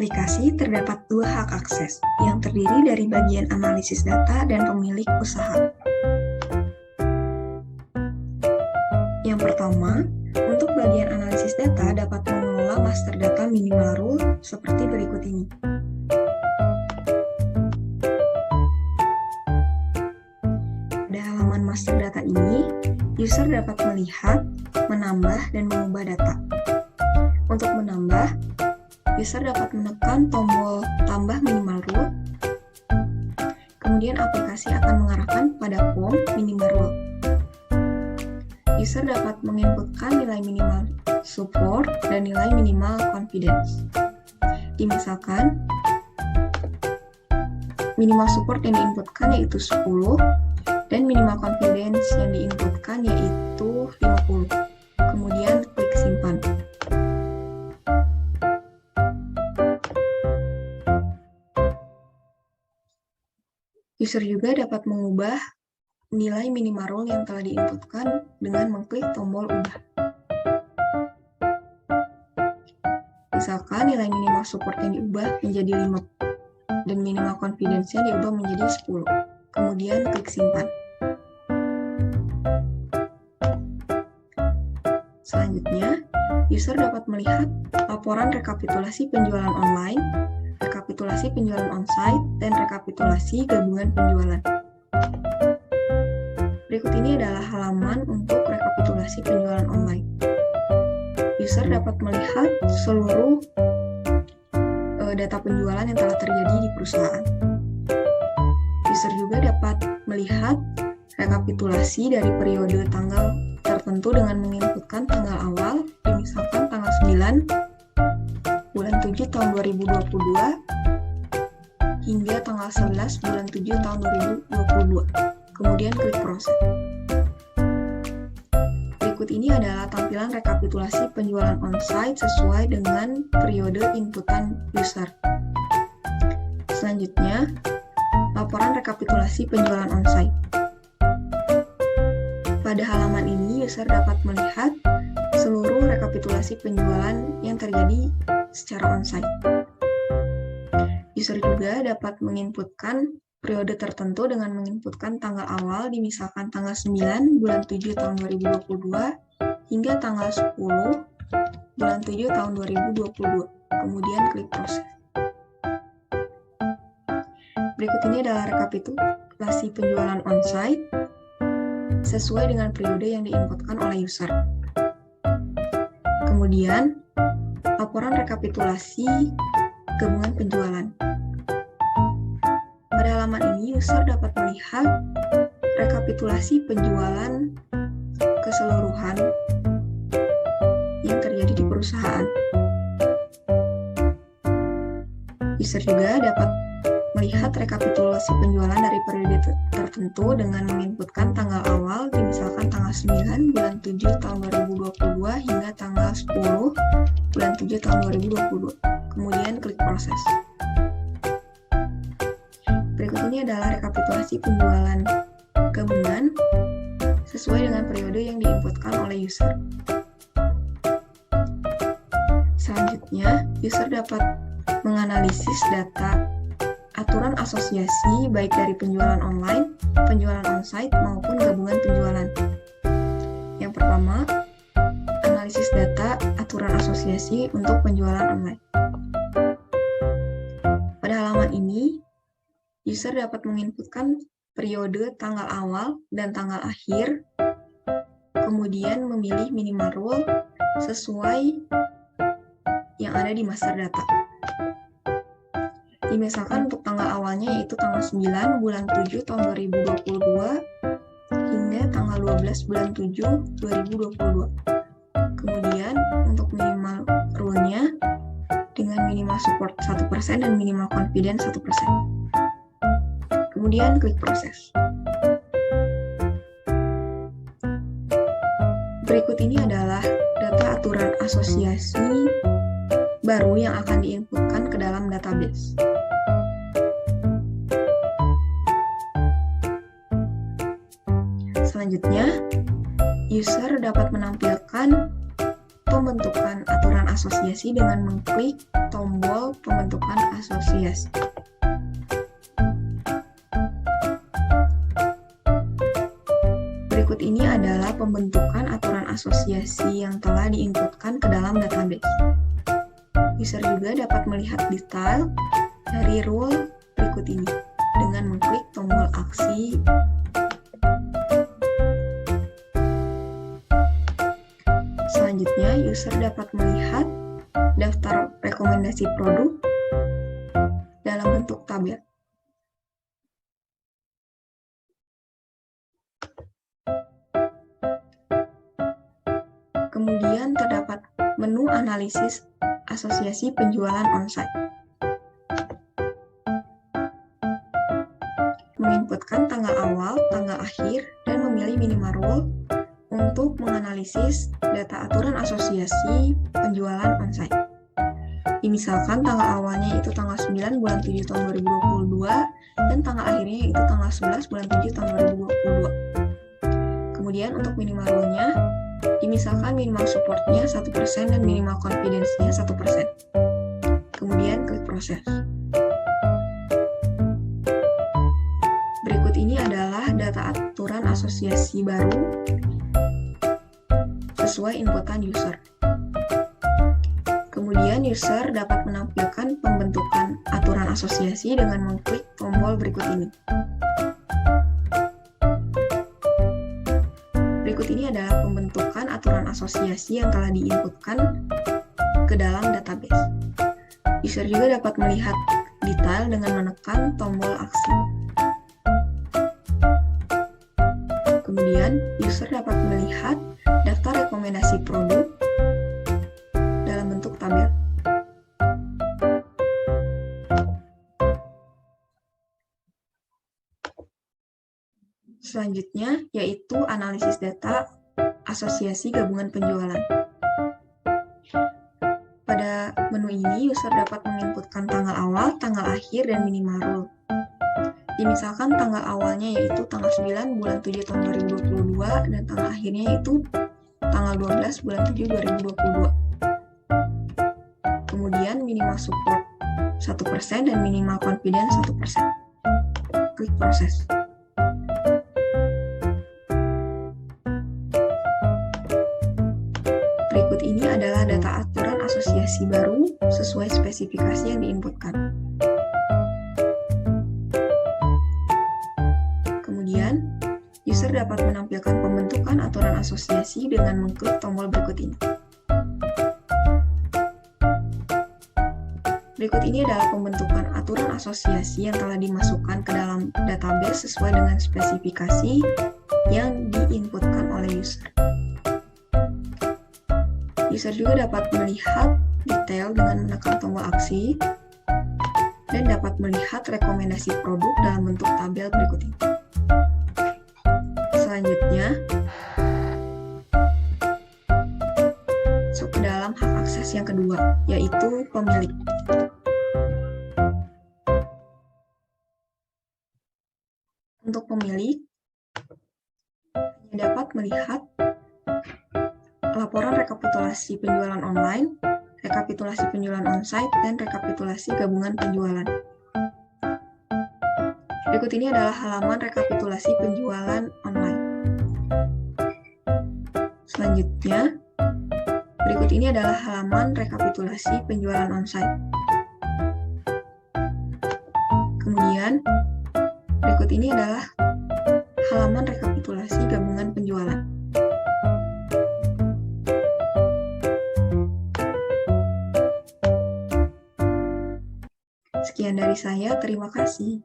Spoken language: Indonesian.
aplikasi terdapat dua hak akses, yang terdiri dari bagian analisis data dan pemilik usaha. Yang pertama, untuk bagian analisis data dapat mengelola master data minimal rule seperti berikut ini. Pada halaman master data ini, user dapat melihat, menambah, dan mengubah data. Untuk menambah, user dapat menekan tombol tambah minimal rule, kemudian aplikasi akan mengarahkan pada form minimal rule. User dapat menginputkan nilai minimal support dan nilai minimal confidence. Misalkan, minimal support yang diinputkan yaitu 10, dan minimal confidence yang diinputkan yaitu 50. Kemudian klik simpan. User juga dapat mengubah nilai minimal rule yang telah diinputkan dengan mengklik tombol ubah. Misalkan nilai minimal support yang diubah menjadi 5 dan minimal confidence yang diubah menjadi 10. Kemudian klik simpan. Selanjutnya, user dapat melihat laporan rekapitulasi penjualan online, rekapitulasi penjualan onsite, dan rekapitulasi gabungan penjualan. Berikut ini adalah halaman untuk rekapitulasi penjualan online. User dapat melihat seluruh data penjualan yang telah terjadi di perusahaan. User juga dapat melihat rekapitulasi dari periode tanggal tertentu dengan menginputkan tanggal awal, misalkan tanggal 9 bulan 7 tahun 2022 hingga tanggal 11 bulan 7 tahun 2022. Kemudian klik proses. Berikut ini adalah tampilan rekapitulasi penjualan onsite sesuai dengan periode inputan user. Selanjutnya, laporan rekapitulasi penjualan onsite. Pada halaman ini, user dapat melihat seluruh rekapitulasi penjualan yang terjadi secara onsite. User juga dapat menginputkan periode tertentu dengan menginputkan tanggal awal, misalkan tanggal 9 bulan 7 tahun 2022 hingga tanggal 10 bulan 7 tahun 2022. Kemudian klik proses. Berikut ini adalah rekapitulasi penjualan onsite sesuai dengan periode yang diinputkan oleh user. Kemudian, laporan rekapitulasi gabungan penjualan. Pada halaman ini, user dapat melihat rekapitulasi penjualan keseluruhan yang terjadi di perusahaan. User juga dapat melihat rekapitulasi penjualan dari periode tertentu dengan menginputkan tanggal awal, misalkan tanggal 9 bulan 7 tahun 2022 hingga tanggal 10 bulan 7 tahun 2022. Kemudian klik proses. Berikut ini adalah rekapitulasi penjualan gabungan sesuai dengan periode yang diinputkan oleh user. Selanjutnya, user dapat menganalisis data aturan asosiasi baik dari penjualan online, penjualan onsite, maupun gabungan penjualan. Yang pertama, analisis data aturan asosiasi untuk penjualan online. Pada halaman ini, user dapat menginputkan periode tanggal awal dan tanggal akhir, kemudian memilih minimal rule sesuai yang ada di master data. Misalkan untuk tanggal awalnya yaitu tanggal 9 bulan 7 tahun 2022 hingga tanggal 12 bulan 7 2022. Kemudian untuk minimal rule-nya dengan minimal support 1% dan minimal confidence 1%. Kemudian klik proses. Berikut ini adalah data aturan asosiasi baru yang akan diinputkan ke dalam database. Selanjutnya, user dapat menampilkan pembentukan aturan asosiasi dengan mengklik tombol pembentukan asosiasi. Berikut ini adalah pembentukan aturan asosiasi yang telah diinputkan ke dalam database. User juga dapat melihat detail dari rule berikut ini dengan mengklik tombol aksi. Selanjutnya, user dapat melihat daftar rekomendasi produk dalam bentuk tabel. Kemudian terdapat menu analisis asosiasi penjualan onsite. Menginputkan tanggal awal, tanggal akhir, dan memilih minima rule untuk menganalisis data aturan asosiasi penjualan onsite. Misalkan tanggal awalnya itu tanggal 9 bulan 7 tahun 2022 dan tanggal akhirnya itu tanggal 11 bulan 7 tahun 2022. Kemudian untuk minima rule-nya, misalkan minimal supportnya 1% dan minimal confidence-nya 1%. Kemudian klik proses. Berikut ini adalah data aturan asosiasi baru sesuai inputan user. Kemudian user dapat menampilkan pembentukan aturan asosiasi dengan mengklik tombol berikut ini. Berikut ini adalah pembentukan aturan asosiasi yang telah diinputkan ke dalam database. User juga dapat melihat detail dengan menekan tombol aksi. Kemudian, user dapat melihat daftar rekomendasi produk dalam bentuk tabel. Selanjutnya, yaitu analisis data asosiasi gabungan penjualan. Pada menu ini, user dapat menginputkan tanggal awal, tanggal akhir, dan minima rule. Misalkan tanggal awalnya yaitu tanggal 9 bulan 7 tahun 2022 dan tanggal akhirnya yaitu tanggal 12 bulan 7 2022. Kemudian minimal support 1% dan minimal confidence 1%. Klik proses. Berikut ini adalah data aturan asosiasi baru sesuai spesifikasi yang diinputkan. Kemudian, user dapat menampilkan pembentukan aturan asosiasi dengan mengklik tombol berikut ini. Berikut ini adalah pembentukan aturan asosiasi yang telah dimasukkan ke dalam database sesuai dengan spesifikasi yang diinputkan oleh user. User juga dapat melihat detail dengan menekan tombol aksi dan dapat melihat rekomendasi produk dalam bentuk tabel berikut ini. Selanjutnya, masuk ke dalam hak akses yang kedua, yaitu pemilik. Untuk pemilik, hanya dapat melihat laporan rekapitulasi penjualan online, rekapitulasi penjualan onsite, dan rekapitulasi gabungan penjualan. Berikut ini adalah halaman rekapitulasi penjualan online. Selanjutnya, berikut ini adalah halaman rekapitulasi penjualan onsite. Kemudian, berikut ini adalah halaman rekapitulasi gabungan penjualan. Sekian dari saya, terima kasih.